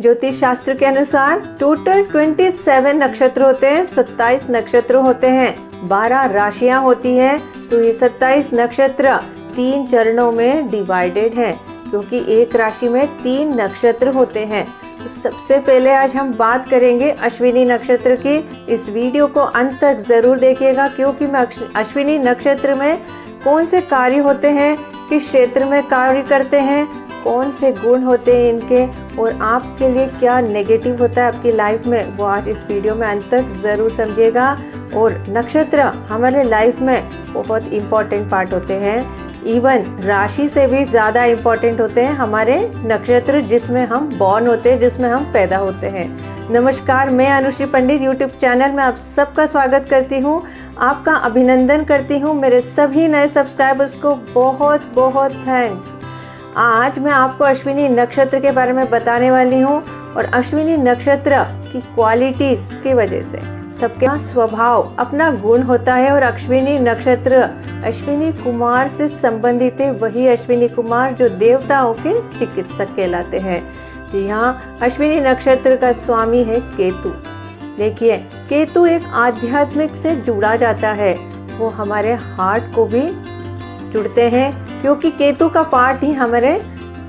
ज्योतिष शास्त्र के अनुसार टोटल 27 नक्षत्र होते हैं, 27 नक्षत्र होते हैं, 12 राशियां होती हैं। तो ये 27 नक्षत्र 3 चरणों में डिवाइडेड हैं, क्योंकि एक राशि में 3 नक्षत्र होते हैं। तो सबसे पहले आज हम बात करेंगे अश्विनी नक्षत्र की। इस वीडियो को अंत तक जरूर देखिएगा, क्योंकि मैं अश्विनी नक्षत्र में कौन से कार्य होते हैं, किस क्षेत्र में कार्य करते हैं, कौन से गुण होते हैं इनके, और आपके लिए क्या नेगेटिव होता है आपकी लाइफ में, वो आज इस वीडियो में अंत तक ज़रूर समझिएगा। और नक्षत्र हमारे लाइफ में बहुत इम्पोर्टेंट पार्ट होते हैं। इवन राशि से भी ज़्यादा इम्पोर्टेंट होते हैं हमारे नक्षत्र, जिसमें हम बॉर्न होते हैं, जिसमें हम पैदा होते हैं। नमस्कार, मैं अनुश्री पंडित यूट्यूब चैनल में आप सबका स्वागत करती हूँ, आपका अभिनंदन करती हूँ। मेरे सभी नए सब्सक्राइबर्स को बहुत बहुत थैंक्स। आज मैं आपको अश्विनी नक्षत्र के बारे में बताने वाली हूँ, और अश्विनी नक्षत्र की क्वालिटीज़ की वजह से सबके स्वभाव अपना गुण होता है। और अश्विनी नक्षत्र अश्विनी कुमार से संबंधित है, वही अश्विनी कुमार जो देवताओं के चिकित्सक कहलाते हैं। यहाँ अश्विनी नक्षत्र का स्वामी है केतु। देखिए, केतु एक आध्यात्मिक से जुड़ा जाता है, वो हमारे हार्ट को भी जुड़ते हैं, क्योंकि केतु का पार्ट ही हमारे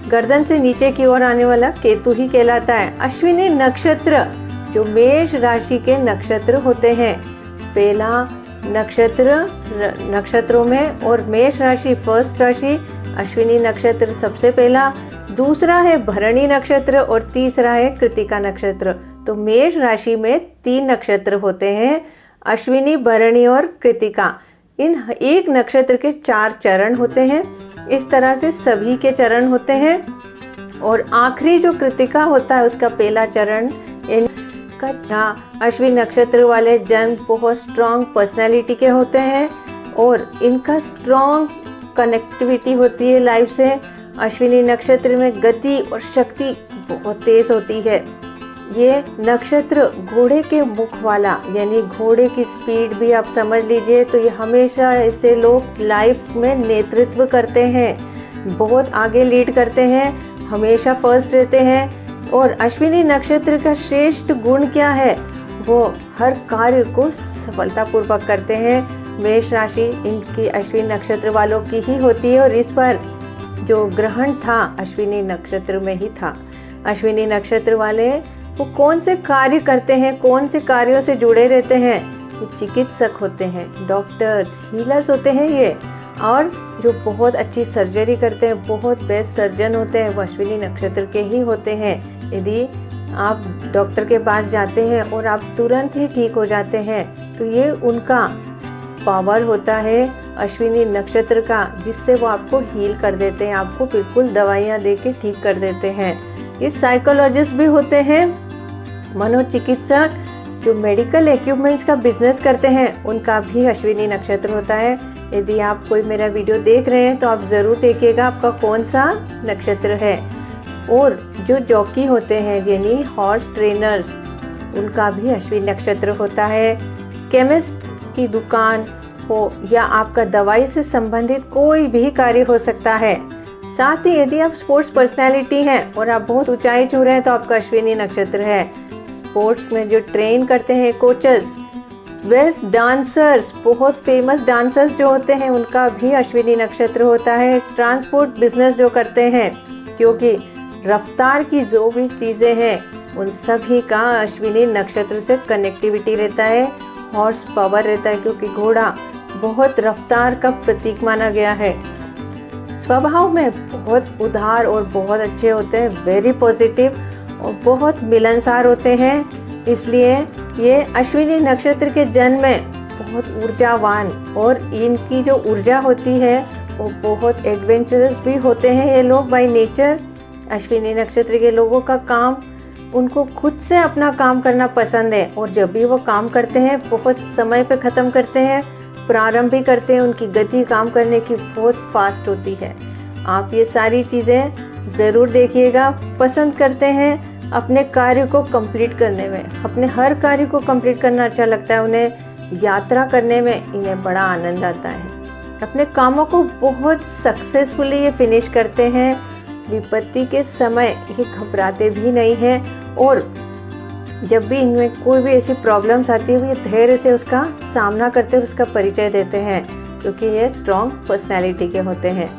गर्दन से नीचे की ओर आने वाला केतु ही कहलाता है। अश्विनी नक्षत्र जो मेष राशि के नक्षत्र होते हैं, पहला नक्षत्र नक्षत्रों में, और मेष राशि फर्स्ट राशि, अश्विनी नक्षत्र सबसे पहला, दूसरा है भरणी नक्षत्र और तीसरा है कृतिका नक्षत्र। तो मेष राशि में 3 नक्षत्र होते हैं, अश्विनी, भरणी और कृतिका। इन एक नक्षत्र के 4 चरण होते हैं। इस तरह से सभी के चरण होते हैं, और आखिरी जो कृतिका होता है उसका पहला चरण इनका। जहाँ अश्विनी नक्षत्र वाले जन बहुत स्ट्रॉन्ग पर्सनालिटी के होते हैं, और इनका स्ट्रॉन्ग कनेक्टिविटी होती है लाइफ से। अश्विनी नक्षत्र में गति और शक्ति बहुत तेज होती है। ये नक्षत्र घोड़े के मुख वाला, यानी घोड़े की स्पीड भी आप समझ लीजिए। तो ये हमेशा ऐसे लोग लाइफ में नेतृत्व करते हैं, बहुत आगे लीड करते हैं, हमेशा फर्स्ट रहते हैं। और अश्विनी नक्षत्र का श्रेष्ठ गुण क्या है, वो हर कार्य को सफलतापूर्वक करते हैं। मेष राशि इनकी अश्विनी नक्षत्र वालों की ही होती है, और इस पर जो ग्रहण था अश्विनी नक्षत्र में ही था। अश्विनी नक्षत्र वाले वो कौन से कार्य करते हैं, कौन से कार्यों से जुड़े रहते हैं, ये चिकित्सक होते हैं, डॉक्टर्स, हीलर्स होते हैं ये। और जो बहुत अच्छी सर्जरी करते हैं, बहुत बेस्ट सर्जन होते हैं, वो अश्विनी नक्षत्र के ही होते हैं। यदि आप डॉक्टर के पास जाते हैं और आप तुरंत ही ठीक हो जाते हैं, तो ये उनका पावर होता है अश्विनी नक्षत्र का, जिससे वो आपको हील कर देते हैं, आपको बिल्कुल दवाइयाँ दे के ठीक कर देते हैं। ये साइकोलॉजिस्ट भी होते हैं, मनोचिकित्सक, जो मेडिकल इक्विपमेंट्स का बिजनेस करते हैं, उनका भी अश्विनी नक्षत्र होता है। यदि आप कोई मेरा वीडियो देख रहे हैं तो आप ज़रूर देखिएगा आपका कौन सा नक्षत्र है। और जो जॉकी होते हैं, यानी हॉर्स ट्रेनर्स, उनका भी अश्विनी नक्षत्र होता है। केमिस्ट की दुकान हो या आपका दवाई से संबंधित कोई भी कार्य हो सकता है। साथ ही यदि आप स्पोर्ट्स पर्सनैलिटी हैं और आप बहुत ऊंचाई छू रहे हैं, तो आपका अश्विनी नक्षत्र है। स्पोर्ट्स में जो ट्रेन करते हैं कोचेस, बेस्ट डांसर्स, बहुत फेमस डांसर्स जो होते हैं, उनका भी अश्विनी नक्षत्र होता है। ट्रांसपोर्ट बिजनेस जो करते हैं, क्योंकि रफ्तार की जो भी चीज़ें हैं उन सभी का अश्विनी नक्षत्र से कनेक्टिविटी रहता है। हॉर्स पावर रहता है, क्योंकि घोड़ा बहुत रफ्तार का प्रतीक माना गया है। स्वभाव में बहुत उदार और बहुत अच्छे होते हैं, वेरी पॉजिटिव, और बहुत मिलनसार होते हैं। इसलिए ये अश्विनी नक्षत्र के जन्म में बहुत ऊर्जावान, और इनकी जो ऊर्जा होती है वो बहुत एडवेंचरस भी होते हैं ये लोग बाय नेचर। अश्विनी नक्षत्र के लोगों का काम, उनको खुद से अपना काम करना पसंद है, और जब भी वो काम करते हैं बहुत समय पे ख़त्म करते हैं, प्रारंभ भी करते हैं। उनकी गति काम करने की बहुत फास्ट होती है। आप ये सारी चीज़ें ज़रूर देखिएगा। पसंद करते हैं अपने कार्य को कंप्लीट करने में, अपने हर कार्य को कंप्लीट करना अच्छा लगता है उन्हें। यात्रा करने में इन्हें बड़ा आनंद आता है। अपने कामों को बहुत सक्सेसफुली ये फिनिश करते हैं। विपत्ति के समय ये घबराते भी नहीं हैं, और जब भी इनमें कोई भी ऐसी प्रॉब्लम्स आती है, वो ये धैर्य से उसका सामना करते हैं, उसका परिचय देते हैं, क्योंकि ये स्ट्रॉन्ग पर्सनैलिटी के होते हैं।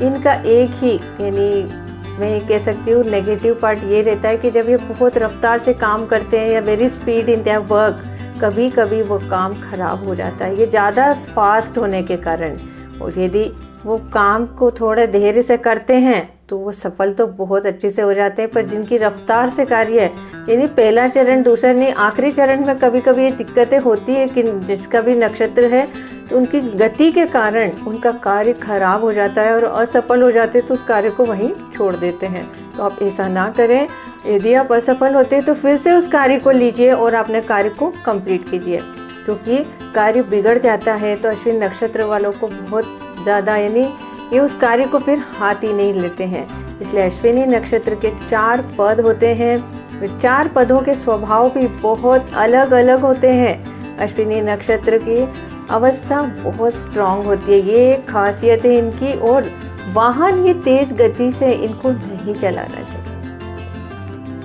इनका एक ही यानी मैं ये कह सकती हूँ नेगेटिव पार्ट ये रहता है कि जब ये बहुत रफ्तार से काम करते हैं या very speed in their work, कभी कभी वो काम खराब हो जाता है, ये ज़्यादा फास्ट होने के कारण। और यदि वो काम को थोड़ा धैर्य से करते हैं तो वो सफल तो बहुत अच्छे से हो जाते हैं। पर जिनकी रफ्तार से कार्य है, यानी पहला चरण, दूसरा नहीं, आखिरी चरण में कभी कभी ये दिक्कतें होती है कि जिसका भी नक्षत्र है तो उनकी गति के कारण उनका कार्य खराब हो जाता है और असफल हो जाते हैं, तो उस कार्य को वहीं छोड़ देते हैं। तो आप ऐसा ना करें। यदि आप असफल होते हैं तो फिर से उस कार्य को लीजिए और अपने कार्य को कंप्लीट कीजिए, क्योंकि कार्य बिगड़ जाता है तो अश्विनी नक्षत्र वालों को बहुत ज़्यादा यानी ये उस कार्य को फिर हाथ ही नहीं लेते हैं। इसलिए अश्विनी नक्षत्र के 4 पद होते हैं। 4 पदों के स्वभाव भी बहुत अलग अलग होते हैं। अश्विनी नक्षत्र की अवस्था बहुत स्ट्रांग होती है, ये खासियत है इनकी। और वाहन ये तेज गति से इनको नहीं चलाना चाहिए।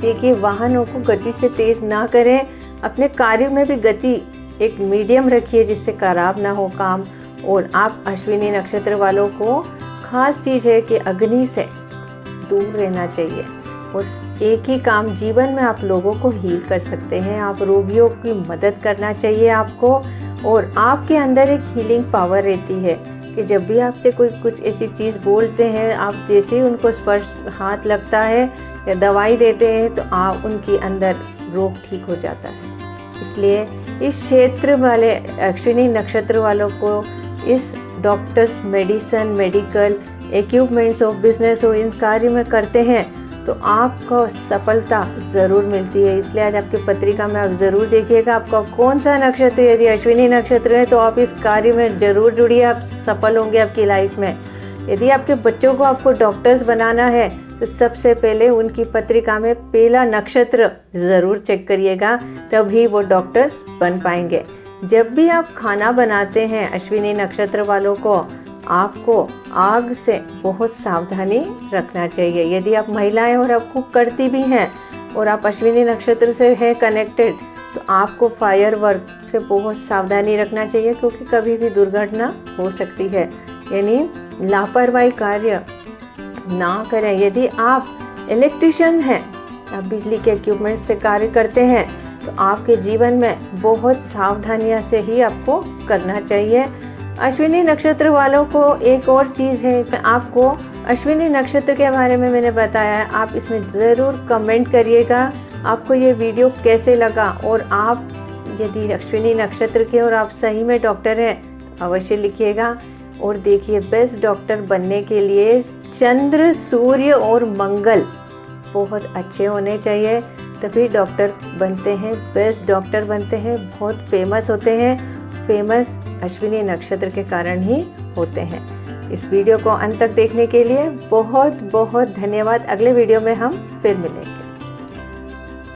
देखिए, वाहनों को गति से तेज ना करें, अपने कार्य में भी गति एक मीडियम रखिए जिससे खराब ना हो काम। और आप अश्विनी नक्षत्र वालों को खास चीज़ है कि अग्नि से दूर रहना चाहिए। और एक ही काम जीवन में आप लोगों को हील कर सकते हैं, आप रोगियों की मदद करना चाहिए आपको। और आपके अंदर एक हीलिंग पावर रहती है कि जब भी आपसे कोई कुछ ऐसी चीज़ बोलते हैं, आप जैसे ही उनको स्पर्श हाथ लगता है या दवाई देते हैं तो आप उनके अंदर रोग ठीक हो जाता है। इसलिए इस क्षेत्र वाले अश्विनी नक्षत्र वालों को इस डॉक्टर्स, मेडिसन, मेडिकल इक्विपमेंट्स हो, बिजनेस हो, इन कार्य में करते हैं तो आपको सफलता ज़रूर मिलती है। इसलिए आज आपकी पत्रिका में आप ज़रूर देखिएगा आपका कौन सा नक्षत्र, यदि अश्विनी नक्षत्र है तो आप इस कार्य में ज़रूर जुड़िए, आप सफल होंगे आपकी लाइफ में। यदि आपके बच्चों को आपको डॉक्टर्स बनाना है तो सबसे पहले उनकी पत्रिका में पहला नक्षत्र ज़रूर चेक करिएगा, तभी वो डॉक्टर्स बन पाएंगे। जब भी आप खाना बनाते हैं अश्विनी नक्षत्र वालों को, आपको आग से बहुत सावधानी रखना चाहिए। यदि आप महिलाएं और आप कुक करती भी हैं और आप अश्विनी नक्षत्र से हैं कनेक्टेड, तो आपको फायर वर्क से बहुत सावधानी रखना चाहिए, क्योंकि कभी भी दुर्घटना हो सकती है। यानी लापरवाही कार्य ना करें। यदि आप इलेक्ट्रिशियन हैं, आप बिजली के इक्विपमेंट से कार्य करते हैं, तो आपके जीवन में बहुत सावधानियां से ही आपको करना चाहिए। अश्विनी नक्षत्र वालों को एक और चीज़ है, आपको अश्विनी नक्षत्र के बारे में मैंने बताया है, आप इसमें ज़रूर कमेंट करिएगा आपको ये वीडियो कैसे लगा। और आप यदि अश्विनी नक्षत्र के और आप सही में डॉक्टर हैं तो अवश्य लिखिएगा। और देखिए, बेस्ट डॉक्टर बनने के लिए चंद्र, सूर्य और मंगल बहुत अच्छे होने चाहिए, तभी डॉक्टर बनते हैं, बेस्ट डॉक्टर बनते हैं, बहुत फेमस होते हैं। फेमस अश्विनी नक्षत्र के कारण ही होते हैं। इस वीडियो को अंत तक देखने के लिए बहुत बहुत धन्यवाद। अगले वीडियो में हम फिर मिलेंगे।